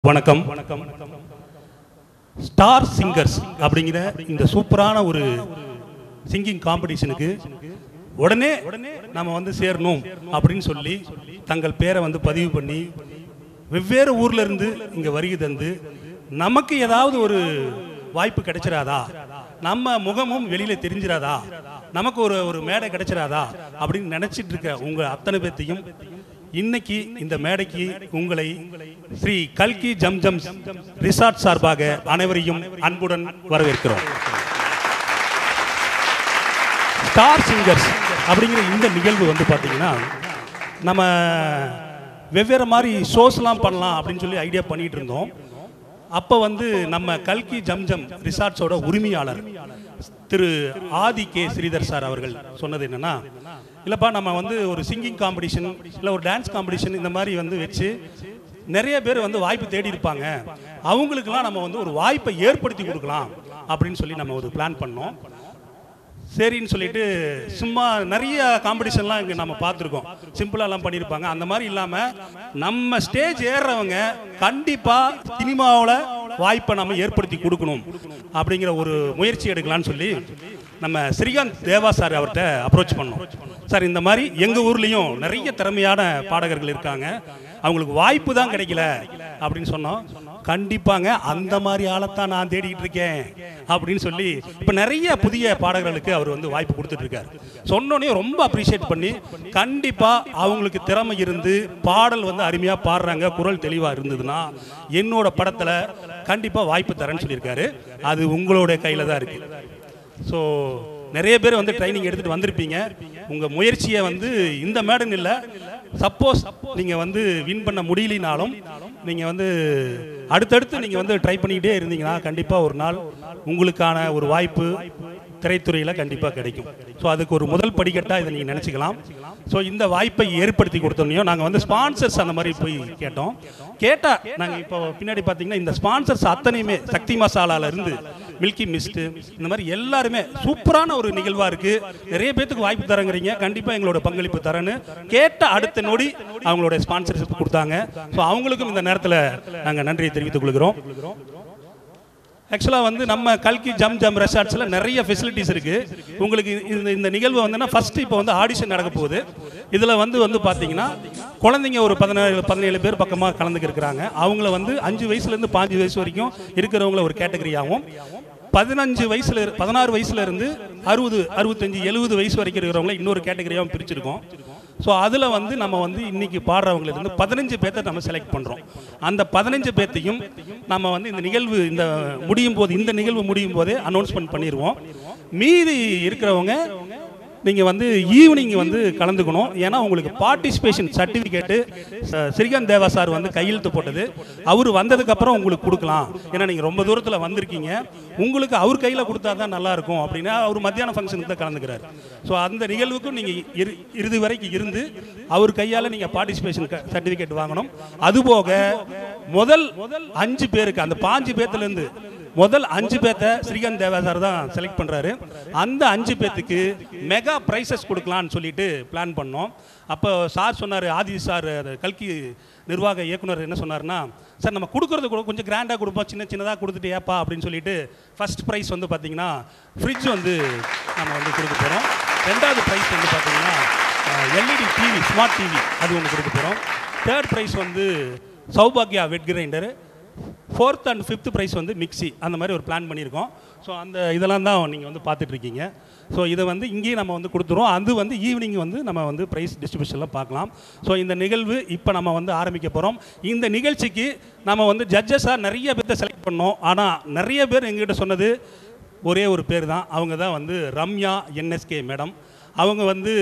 வணக்கம். Star singers அப்படிங்கிற இந்த சூப்பரான ஒரு சிங்கிங் காம்படிஷனுக்கு உடனே நம்ம வந்து சேரணும் அப்படின்னு சொல்லி தங்கள் பேரை வந்து பதிவு பண்ணி வெவ்வேறு ஊர்ல இருந்து இங்க வருகை தந்து நமக்கு ஏதாவது ஒரு வாய்ப்பு கிடைச்சிராதா, நம்ம முகமும் வெளியில தெரிஞ்சிராதா, நமக்கு ஒரு மேடை கிடைச்சிராதா அப்படின்னு நினைச்சிட்டு இருக்க உங்க அத்தனை பேர்த்தையும் இன்னைக்கு இந்த மேடைக்கு உங்களை ஸ்ரீ கல்கி ஜம்ஜம் ரிசார்ட் சார்பாக அனைவரையும் அன்புடன் வரவேற்கிறோம். ஸ்டார் சிங்கர்ஸ் அப்படிங்கிற இந்த நிகழ்வு வந்து பார்த்தீங்கன்னா நம்ம வெவ்வேறு மாதிரி ஷோஸ்லாம் பண்ணலாம் அப்படின்னு சொல்லி ஐடியா பண்ணிட்டு இருந்தோம். அப்போ வந்து நம்ம கல்கி ஜம்ஜம் ரிசார்ட்ஸோட உரிமையாளர் திரு ஆதி கே ஸ்ரீதர் சார் அவர்கள் சொன்னது என்னன்னா, இல்லைப்பா நம்ம வந்து ஒரு சிங்கிங் காம்படிஷன் இல்லை ஒரு டான்ஸ் காம்படிஷன் இந்த மாதிரி வந்து வச்சு நிறைய பேர் வந்து வாய்ப்பு தேடி இருப்பாங்க, அவங்களுக்கெல்லாம் நம்ம வந்து ஒரு வாய்ப்பை ஏற்படுத்தி கொடுக்கலாம் அப்படின்னு சொல்லி நம்ம ஒரு பிளான் பண்ணோம். சரின்னு சொல்லிட்டு சும்மா நிறைய காம்படிஷன்லாம் இங்கே நம்ம பார்த்துருக்கோம், சிம்பிளாலாம் பண்ணியிருப்பாங்க. அந்த மாதிரி இல்லாமல் நம்ம ஸ்டேஜ் ஏறுறவங்க கண்டிப்பாக சினிமாவில் வாய்ப்பை நம்ம ஏற்படுத்தி கொடுக்கணும் அப்படிங்கிற ஒரு முயற்சி எடுக்கலான்னு சொல்லி நம்ம ஸ்ரீகாந்த் தேவா சார் அவர்கிட்ட அப்ரோச் பண்ணோம். சார், இந்த மாதிரி எங்கள் ஊர்லேயும் நிறைய திறமையான பாடகர்கள் இருக்காங்க, அவங்களுக்கு வாய்ப்பு தான் கிடைக்கல அப்படின்னு சொன்னோம். கண்டிப்பாங்க அந்த மாதிரி ஆளைத்தான் நான் தேடிட்டு இருக்கேன் அப்படின்னு சொல்லி இப்போ நிறைய புதிய பாடகர்களுக்கு அவர் வந்து வாய்ப்பு கொடுத்துட்டு இருக்காரு. சொன்னோன்னே ரொம்ப அப்ரிஷியேட் பண்ணி கண்டிப்பாக அவங்களுக்கு திறமை இருந்து பாடல் வந்து அருமையாக பாடுறாங்க, குரல் தெளிவாக இருந்ததுன்னா என்னோட படத்தில் கண்டிப்பாக வாய்ப்பு தரேன்னு சொல்லியிருக்காரு. அது உங்களோட கையில் தான் இருக்குது. ஸோ நிறைய பேர் வந்து ட்ரைனிங் எடுத்துகிட்டு வந்திருப்பீங்க. உங்கள் முயற்சியை வந்து இந்த மேடன் இல்லை, சப்போஸ் நீங்கள் வந்து வின் பண்ண முடியலினாலும் நீங்கள் வந்து அடுத்தடுத்து நீங்கள் வந்து ட்ரை பண்ணிக்கிட்டே இருந்தீங்கன்னா கண்டிப்பாக ஒரு நாள் உங்களுக்கான ஒரு வாய்ப்பு திரைத்துறையில் கண்டிப்பாக கிடைக்கும். ஸோ அதுக்கு ஒரு முதல் படிக்கட்டாக இதை நீங்கள் நினச்சிக்கலாம். ஸோ இந்த வாய்ப்பை ஏற்படுத்தி கொடுத்தோன்னையும் நாங்கள் வந்து ஸ்பான்சர்ஸ் அந்த மாதிரி போய் கேட்டால் நாங்கள் இப்போ பின்னாடி பார்த்தீங்கன்னா இந்த ஸ்பான்சர்ஸ் அத்தனையுமே சக்தி மசாலாவிலேருந்து மில்கி மிஸ்ட்டு இந்த மாதிரி எல்லாருமே சூப்பரான ஒரு நிகழ்வாக இருக்குது, நிறைய பேத்துக்கு வாய்ப்பு தரங்கிறீங்க, கண்டிப்பாக எங்களோட பங்களிப்பு தரேன்னு கேட்ட அடுத்த நொடி அவங்களோட ஸ்பான்சர்ஷிப் கொடுத்தாங்க. ஸோ அவங்களுக்கும் இந்த நேரத்தில் நாங்கள் நன்றியை தெரிவித்துக் கொள்கிறோம். ஆக்சுவலாக வந்து நம்ம கல்கி ஜம் ரெசார்ட்ஸில் நிறைய ஃபெசிலிட்டிஸ் இருக்குது. உங்களுக்கு இந்த நிகழ்வு வந்துன்னா ஃபஸ்ட்டு இப்போ வந்து ஆடிஷன் நடக்க போகுது. இதில் வந்து பார்த்தீங்கன்னா குழந்தைங்க ஒரு 17 பேர் பக்கமாக கலந்துக்கு இருக்கிறாங்க. அவங்கள வந்து 5 வயசுலேருந்து 5 வயசு வரைக்கும் இருக்கிறவங்கள ஒரு கேட்டகரியாகவும், 16 வயசுல இருந்து 60, 65, 70 வயசு வரைக்கும் இருக்கிறவங்கள இன்னொரு கேட்டகரியாகவும் பிரிச்சிருக்கோம். ஸோ அதில் வந்து நம்ம வந்து இன்னைக்கு பாடுறவங்களுக்கு 15 பேர்த்தை நம்ம செலக்ட் பண்ணுறோம். அந்த 15 பேர்த்தையும் நம்ம வந்து இந்த நிகழ்வு இந்த நிகழ்வு முடியும் போதே அனௌன்ஸ்மெண்ட் பண்ணிடுவோம். மீதி இருக்கிறவங்க நீங்கள் வந்து ஈவினிங் வந்து கலந்துக்கணும். ஏன்னா உங்களுக்கு பார்ட்டிசிபேஷன் சர்டிஃபிகேட்டு ஸ்ரீகாந்த் தேவா சார் வந்து கையெழுத்து போட்டது, அவர் வந்ததுக்கப்புறம் உங்களுக்கு கொடுக்கலாம். ஏன்னா நீங்கள் ரொம்ப தூரத்தில் வந்திருக்கீங்க, உங்களுக்கு அவர் கையில் கொடுத்தா தான் நல்லாயிருக்கும் அப்படின்னா அவர் மத்தியான ஃபங்க்ஷனுக்கு தான் கலந்துக்கிறார். ஸோ அந்த நிகழ்வுக்கும் நீங்கள் இறுதி வரைக்கும் இருந்து அவர் கையால் நீங்கள் பார்ட்டிசிபேஷன் சர்டிஃபிகேட் வாங்கணும். அதுபோக முதல் 5 பேருக்கு, அந்த 5 பேர்த்துலேருந்து முதல் 5 பேர்த்தை ஸ்ரீகாந்த் தேவா சார் தான் செலக்ட் பண்ணுறாரு. அந்த 5 பேர்த்துக்கு மெகா ப்ரைஸஸ் கொடுக்கலான்னு சொல்லிட்டு பிளான் பண்ணோம். அப்போ சார் சொன்னார், ஆதி சார் கல்கி நிர்வாக இயக்குனர் என்ன சொன்னார்னா, சார் நம்ம கொடுக்குறது கூட கொஞ்சம் கிராண்டாக கொடுப்போம், சின்னதாக கொடுத்துட்டு ஏப்பா அப்படின்னு சொல்லிட்டு ஃபஸ்ட் ப்ரைஸ் வந்து பார்த்தீங்கன்னா ஃப்ரிட்ஜ் வந்து நம்ம வந்து கொடுக்க போகிறோம். 2வது ப்ரைஸ் வந்து பார்த்தீங்கன்னா எல்இடி டிவி, ஸ்மார்ட் டிவி, அது ஒன்று கொடுக்க போகிறோம். 3rd ப்ரைஸ் வந்து சௌபாக்யா wet grinder, 4th and 5th prize வந்து மிக்சி. அந்த மாதிரி ஒரு பிளான் பண்ணியிருக்கோம். ஸோ அந்த இதெல்லாம் தான் நீங்கள் வந்து பார்த்துட்ருக்கீங்க. ஸோ இதை வந்து இங்கேயும் நம்ம வந்து கொடுத்துருவோம். அது வந்து ஈவினிங் வந்து நம்ம வந்து ப்ரைஸ் டிஸ்ட்ரிபியூஷனில் பார்க்கலாம். ஸோ இந்த நிகழ்வு இப்போ நம்ம வந்து ஆரம்பிக்க போகிறோம். இந்த நிகழ்ச்சிக்கு நம்ம வந்து ஜட்ஜஸாக நிறைய பேர்த்த செலக்ட் பண்ணோம். ஆனால் நிறைய பேர் எங்ககிட்ட சொன்னது ஒரே ஒரு பேர் தான். அவங்க தான் வந்து ரம்யா என்எஸ்கே மேடம். அவங்க வந்து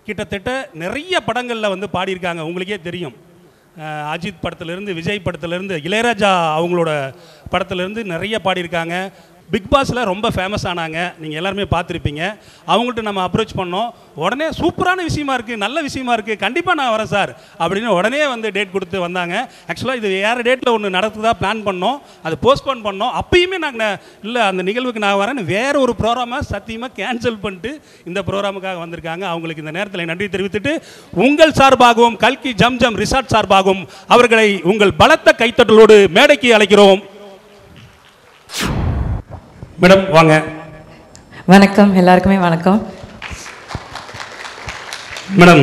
கிட்டத்தட்ட நிறைய படங்களில் வந்து பாடியிருக்காங்க, உங்களுக்கே தெரியும். அஜித் படத்துலேருந்து, விஜய் படத்துலேருந்து, இளையராஜா அவங்களோட படத்துலேருந்து நிறைய பாடியிருக்காங்க. பிக் பாஸில் ரொம்ப ஃபேமஸ் ஆனாங்க, நீங்கள் எல்லாருமே பார்த்துருப்பீங்க. அவங்கள்ட்ட நம்ம அப்ரோச் பண்ணோம். உடனே சூப்பரான விஷயமா இருக்குது, நல்ல விஷயமா இருக்குது, கண்டிப்பாக நான் வரேன் சார் அப்படின்னு உடனே வந்து டேட் கொடுத்து வந்தாங்க. ஆக்சுவலாக இது வேறு டேட்டில் ஒன்று நடக்குதா பிளான் பண்ணோம், அது போஸ்ட்போன் பண்ணோம். அப்பயுமே நாங்கள் இல்லை அந்த நிகழ்வுக்கு நான் வரேன்னு வேறு ஒரு ப்ரோக்ராமை சத்தியமாக கேன்சல் பண்ணிட்டு இந்த ப்ரோக்ராமுக்காக வந்திருக்காங்க. அவங்களுக்கு இந்த நேரத்தில் நன்றி தெரிவித்துட்டு உங்கள் சார்பாகவும் கல்கி ஜம் ரிசார்ட் சார்பாகவும் அவர்களை உங்கள் பலத்த கைத்தட்டலோடு மேடைக்கு அழைக்கிறோம். மேடம் வாங்க. வணக்கம், எல்லாருக்குமே வணக்கம். மேடம்,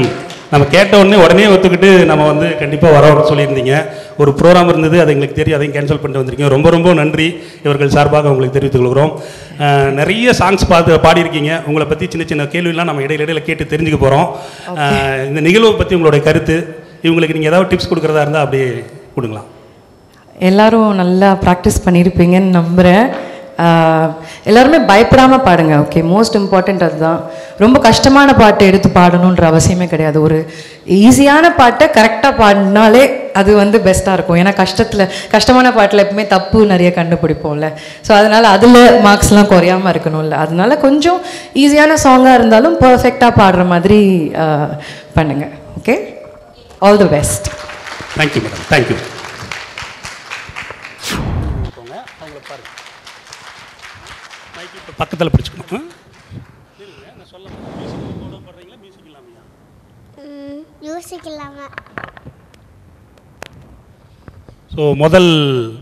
நம்ம கேட்ட உடனே ஒத்துக்கிட்டு நம்ம வந்து கண்டிப்பாக வரோம்னு சொல்லியிருந்தீங்க. ஒரு ப்ரோக்ராம் இருந்தது, அது எங்களுக்கு தெரியும், அதையும் கேன்சல் பண்ணிட்டு வந்திருக்கீங்க. ரொம்ப ரொம்ப நன்றி. இவர்கள் சார்பாக உங்களுக்கு தெரிவித்துக் கொள்கிறோம். நிறைய சாங்ஸ் பாடியிருக்கீங்க. உங்களை பற்றி சின்ன சின்ன கேள்வியெல்லாம் நம்ம இடையில கேட்டு தெரிஞ்சுக்க போகிறோம். இந்த நிகழ்வை பற்றி உங்களுடைய கருத்து, இவங்களுக்கு நீங்கள் ஏதாவது டிப்ஸ் கொடுக்குறதா இருந்தால் அப்படியே கொடுங்களா. எல்லாரும் நல்லா ப்ராக்டிஸ் பண்ணியிருப்பீங்கன்னு நம்புகிறேன். எல்லாருமே பயப்படாமல் பாடுங்க. ஓகே, மோஸ்ட் இம்பார்ட்டண்ட் அதுதான். ரொம்ப கஷ்டமான பாட்டை எடுத்து பாடணுன்ற அவசியமே கிடையாது. ஒரு ஈஸியான பாட்டை கரெக்டாக பாடினாலே அது வந்து பெஸ்ட்டாக இருக்கும். ஏன்னா கஷ்டமான பாட்டில் எப்பவுமே தப்பு நிறைய கண்டுபிடிப்போம்ல. ஸோ அதனால் அதில் மார்க்ஸ்லாம் குறையாமல் இருக்கணும்ல. அதனால கொஞ்சம் ஈஸியான சாங்காக இருந்தாலும் பர்ஃபெக்டாக பாடுற மாதிரி பண்ணுங்கள். Okay, all the best. Thank you madam, thank you. பக்கத்தில் பிடிச்சிக்கணும். ஸோ முதல்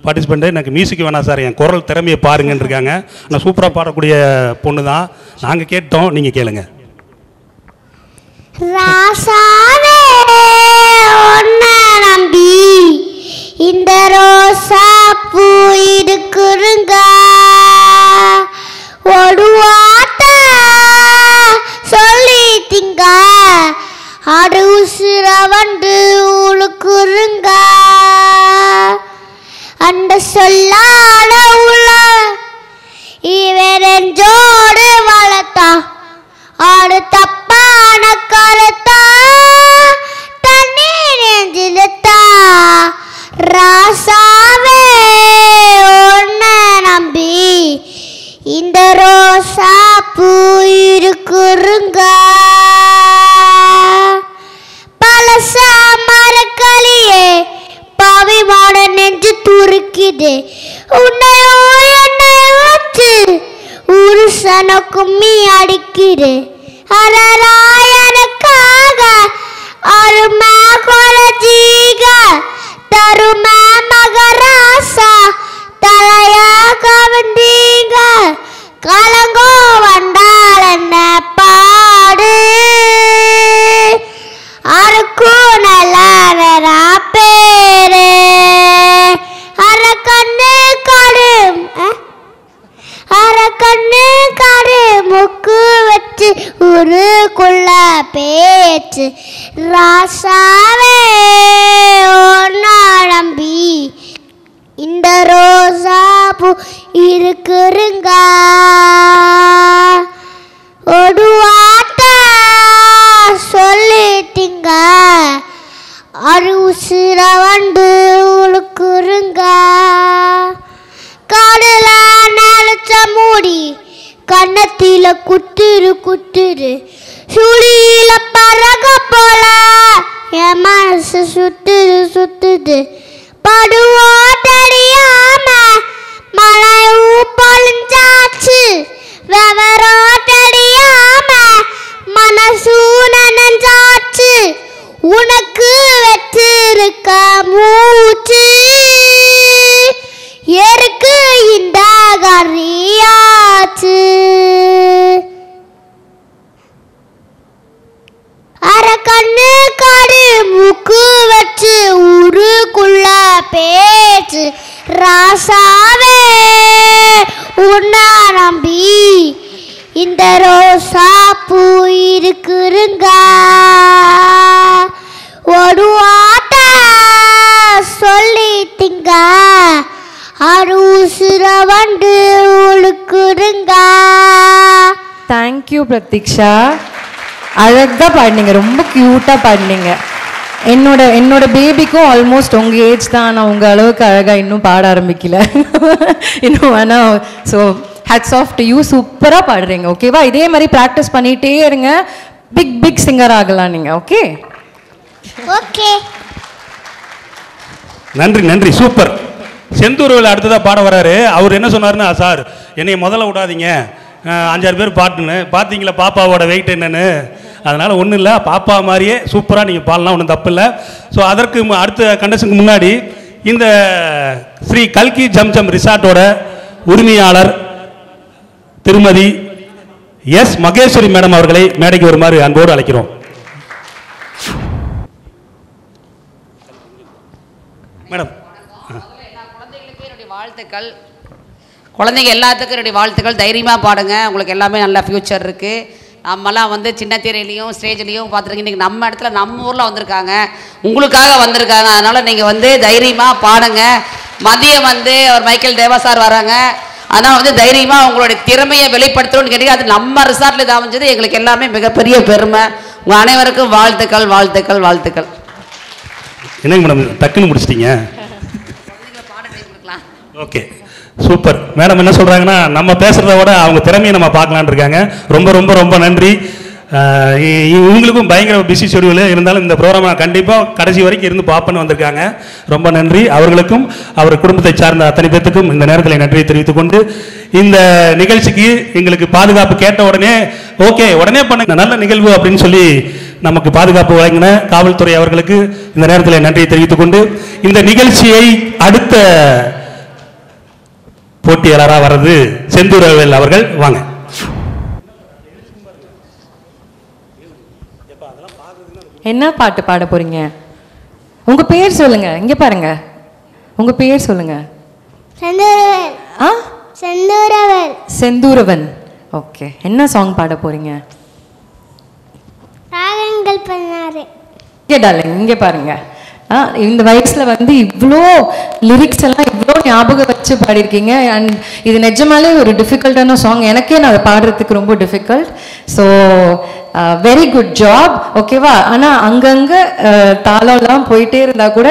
பார்ட்டிசிபெண்ட்டு எனக்கு மியூசிக் வேணாம் சார், என் குரல் திறமையை பாருங்கன்னு இருக்காங்க. நான் சூப்பராக பாடக்கூடிய பொண்ணு தான். நாங்கள் கேட்டோம், நீங்கள் கேளுங்க. ராசாவே உன்னை நம்பி இந்த ரோசா பூ இருக்குருங்க, ஒடுவாட்ட சொல்லிட்டீங்க, அடு உசுர வந்து உழுக்குருங்க, அந்த சொல்லாத உள்ள இவரஞ்சோடு வளர்த்தா ஆடு தப்பான கருத்தா தண்ணி நெஞ்சிலத்தா, ராசாவே உன்னை நம்பி இந்த ரோசா பூ இருக்குருங்க, பழச மரக்களியே பாவிமான நெஞ்சு துருக்கிது, உன்னையோ என்னை வச்சு ஒரு சன கும்மி அடிக்கிது, அரராயனுக்காக அருமை கொலஜீக தருமை மகராசா தலையா கவந்தீங்க, கலங்கோ வந்தால் என்ன பாடு, அறுக்கும் நல்ல பேரு, அரக்கண்ணு கடும் அரக்கண்ணு கடு முக்கு வச்சு உருக்குள்ள பேச்சு, ராசாவே ஒன்னா நம்பி இந்த ரோசா பூ இருக்குருங்க, ஒடுவாட்ட சொல்லிட்டீங்க, அரு உசுர வந்து உழுக்குருங்க, காடுல நலச்ச மூடி கண்ணத்தில குத்துரு சுழியில பறக போல என் மனசு சுத்துது, படுவோ தெரியாம மழை பொழிஞ்சாச்சு, வெவரோ தெரியாம மனசு நனைஞ்சாச்சு, உனக்கு வெற்றிருக்க மூச்சு எருக்கு இந்த கரியாச்சு, அரக்கண்ணு காடு மூக்கு வச்சு ஊருக்குள்ள பேச்சு, ராசாவே உன்னை நம்பி இந்த ரோசா பூ இருக்குருங்க, ஒடுவாட்ட சொல்லிட்டீங்க, அரு உசுர வந்து உழுக்குருங்க. தேங்க்யூ பிரதீக்ஷா, அழகாக பாடினீங்க, ரொம்ப க்யூட்டாக பாடினீங்க. என்னோட பேபிக்கும் ஆல்மோஸ்ட் உங்கள் ஏஜ் தான். ஆனால் உங்கள் அளவுக்கு அழகாக இன்னும் பாட ஆரம்பிக்கல இன்னும். ஆனால் so hats off to you. சூப்பராக பாடுறீங்க. ஓகேவா? இதே மாதிரி ப்ராக்டிஸ் பண்ணிகிட்டே இருங்க. பிக் சிங்கர் ஆகலாம் நீங்கள். Okay okay. நன்றி நன்றி, சூப்பர். செந்தூர்வேல் அடுத்ததாக பாட வராரு. அவர் என்ன சொன்னார்னா, சார் என்னை முதல்ல விடாதீங்க, 5-6 பேர் பாட்டுன்னு பார்த்தீங்களா பாப்பாவோட வெயிட் என்னன்னு, அதனால் ஒன்றும் இல்லை, பாப்பா மாதிரியே சூப்பராக நீங்கள் பாடலாம், ஒன்றும் தப்பு இல்லை. ஸோ அதற்கு அடுத்த கண்டஷனுக்கு முன்னாடி இந்த ஸ்ரீ கல்கி ஜம்ஜம் ரிசார்ட்டோட உரிமையாளர் திருமதி எஸ் மகேஸ்வரி மேடம் அவர்களை மேடைக்கு வருமாறு அன்போடு அழைக்கிறோம். மேடம். குழந்தைகளுக்கு என்னுடைய வாழ்த்துக்கள். குழந்தைங்க எல்லாத்துக்கும் என்னுடைய வாழ்த்துக்கள். தைரியமாக பாடுங்க, உங்களுக்கு எல்லாமே நல்ல ஃப்யூச்சர் இருக்குது. நம்மலாம் வந்து சின்ன திரையிலையும் ஸ்டேஜ்லேயும் பார்த்துருக்கீங்க. இன்றைக்கி நம்ம இடத்துல நம்ம ஊரில் வந்திருக்காங்க, உங்களுக்காக வந்திருக்காங்க. அதனால் நீங்கள் வந்து தைரியமாக பாடுங்க. மதியம் வந்து ஒரு மைக்கேல் தேவா சார் வராங்க, அதனால் வந்து தைரியமாக உங்களுடைய திறமையை வெளிப்படுத்தணும்னு கேட்டீங்க. அது நம்ம ரிசார்ட்டில் இது அமைஞ்சது எங்களுக்கு எல்லாமே மிகப்பெரிய பெருமை. உங்கள் அனைவருக்கும் வாழ்த்துக்கள் வாழ்த்துக்கள் வாழ்த்துக்கள். என்னங்க மேடம் டக்குன்னு முடிச்சிட்டீங்க? Okay super. மேடம் என்ன சொல்கிறாங்கன்னா, நம்ம பேசுகிறத விட அவங்க திறமையை நம்ம பார்க்கலான்னு இருக்காங்க. ரொம்ப ரொம்ப ரொம்ப நன்றி. இவங்களுக்கும் பயங்கர பிஸி ஷெடியூல் இருந்தாலும் இந்த ப்ரோக்ராம் கண்டிப்பாக கடைசி வரைக்கும் இருந்து பார்ப்பன்னு வந்திருக்காங்க. ரொம்ப நன்றி அவர்களுக்கும் அவர் குடும்பத்தை சார்ந்த அத்தனை பேர்த்துக்கும் இந்த நேரத்தில் நன்றியை தெரிவித்துக் கொண்டு, இந்த நிகழ்ச்சிக்கு எங்களுக்கு பாதுகாப்பு கேட்ட உடனே ஓகே உடனே பண்ணுங்க நல்ல நிகழ்வு அப்படின்னு சொல்லி நமக்கு பாதுகாப்பு வழங்கின காவல்துறை அவர்களுக்கு இந்த நேரத்தில் நன்றியை தெரிவித்துக் கொண்டு, இந்த நிகழ்ச்சியை அடுத்த போட்டியாளராக வர்றது செந்தூர்வேல் அவர்கள். வாங்க. என்ன பாட்டு பாட போறீங்க? உங்க பேர் சொல்லுங்க. இங்க பாருங்க, உங்க பேர் சொல்லுங்க. செந்தூரவேல். ஆ, செந்தூரவேல். செந்தூரவன். ஓகே, என்ன சாங் பாட போறீங்க? ராகங்கள் பண்ணாரு. இங்கே டார்லிங், இங்கே பாருங்க. இந்த வயசில் வந்து இவ்வளோ லிரிக்ஸ் எல்லாம் இவ்வளோ ஞாபகம் வச்சு பாடியிருக்கீங்க. அண்ட் இது நிஜமாலே ஒரு டிஃபிகல்ட்டான சாங். எனக்கே நான் அதை பாடுறதுக்கு ரொம்ப difficult. So very good job. ஓகேவா? ஆனால் அங்கங்கே தாளம்லாம் போயிட்டே இருந்தால் கூட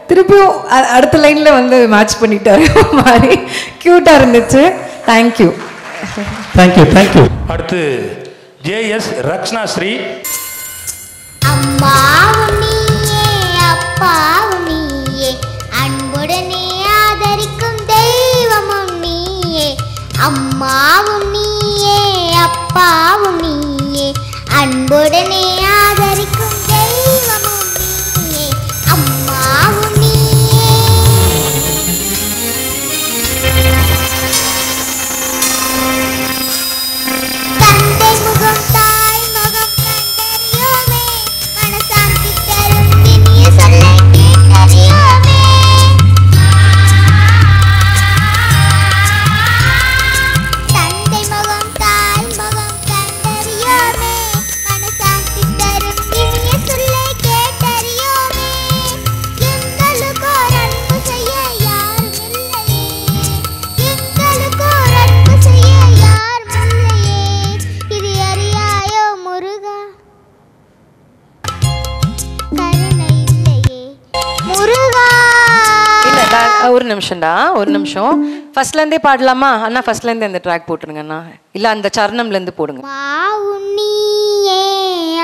திருப்பியும் அடுத்த லைனில் வந்து மேட்ச் பண்ணிட்டாரு மாதிரி க்யூட்டாக இருந்துச்சு. Thank you thank you thank you. அடுத்து ஜேஎஸ் ரக்ஷனா ஸ்ரீ. அம்மாவும் நீயே அப்பாவும் நீயே அன்புடனே ஆதரிக்கும் தெய்வமும் நீயே. அம்மாவும் நீயே அப்பாவும் நீயே அன்புடனே ஆதரிக்கும் தெய்வமும் நீயே. அம்மாவும் நீயே. தந்தை முகம் தாய் முகம் கண்டறியோமே, மனசாந்தி தரும் இனிய சொல்லை கேட்டறியோமே. தந்தை முகம் தாய் முகம் கண்டறியோமே, மனசாந்தி தரும் இனிய சொல்லை கேட்டறியோமே. எங்களுக்கு ஒரு அன்பு செய்ய யாரும் இல்லையே, எங்களுக்கு ஒரு அன்பு செய்ய யாரும் இல்லையே. இது அறியாயோ முருகா, கருணை இல்லையே முருகா. இல்லை, ஒரு நிமிஷம்டா, ஒரு நிமிஷம். ஃபர்ஸ்ட்லேருந்தே பாடலாமா அண்ணா? ஃபர்ஸ்ட்லேருந்து இந்த ட்ராக் போட்டுருங்கண்ணா, இல்லை அந்த சரணம்லேருந்து போடுங்க. அம்மாவும் நீயே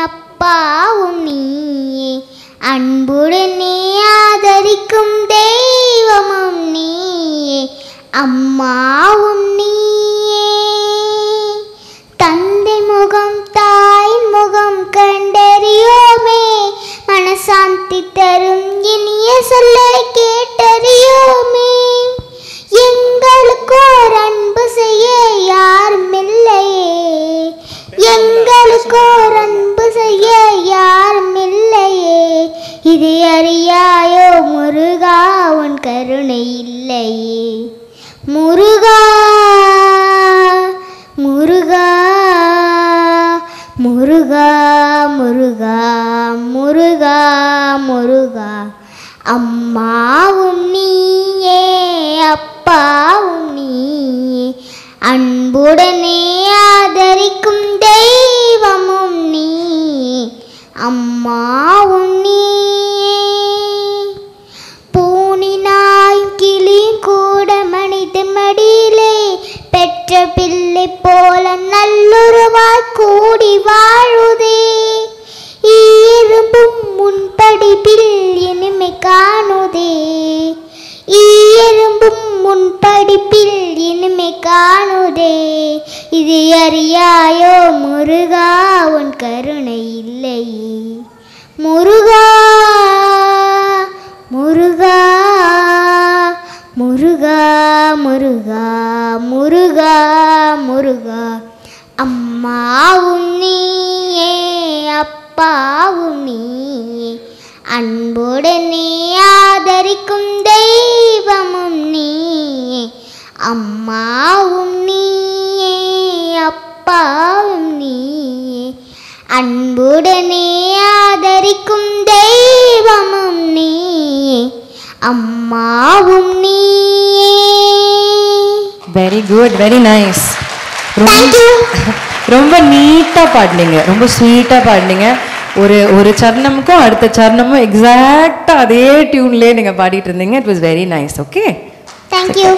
அப்பாவும் நீயே அன்புடனே ஆதரிக்கும் தெய்வமும் நீயே. அம்மாவும் நீயே. தந்தை முகம் தாய் முகம் கண்டறியோமே, மனசாந்தி தரும் இனிய சொல்லை கேட்டறியோமே. எங்களுக்கு ஒரு அன்பு செய்ய யாரும் இல்லையே, எங்களுக்கு ஒரு அன்பு செய்ய யாரும் இல்லையே. இது அறியாயோ முருகா, உன் கருணை இல்லையே முருகா. முருகா முருகா முருகா முருகா முருகா. அம்மாவும் நீயே அப்பாவும் நீயே அன்புடனே ஆதரிக்கும் தெய்வமும் நீயே. அம்மாவும் நீயே. பூனினாய் கிளி கூட மனித மடியிலே பெற்ற பிள்ளை உன் படிப்பில் இனிமை காணுதே. இது அறியாயோ முருகா உன் கருணை இல்லை. முருகா முருகா முருகா முருகா முருகா முருகா. அம்மாவும் நீயே அப்பாவும் நீயே, அன்புடனே ஆதரிக்கும் தெய்வமும் நீயே. அம்மாவும் நீயே அப்பாவும் நீயே, அன்புடனே ஆதரிக்கும் தெய்வமும் நீயே. அம்மாவும் நீயே. Very good, very nice. ரொம்ப நீட்டாக பாடினீங்க, ரொம்ப ஸ்வீட்டாக பாடினீங்க. ஒரு சரணமுக்கும் அடுத்த சரணமும் எக்ஸாக்டாக அதே டியூன்லேயே நீங்கள் பாடிட்டு இருந்தீங்க. It was very nice. Okay, thank you.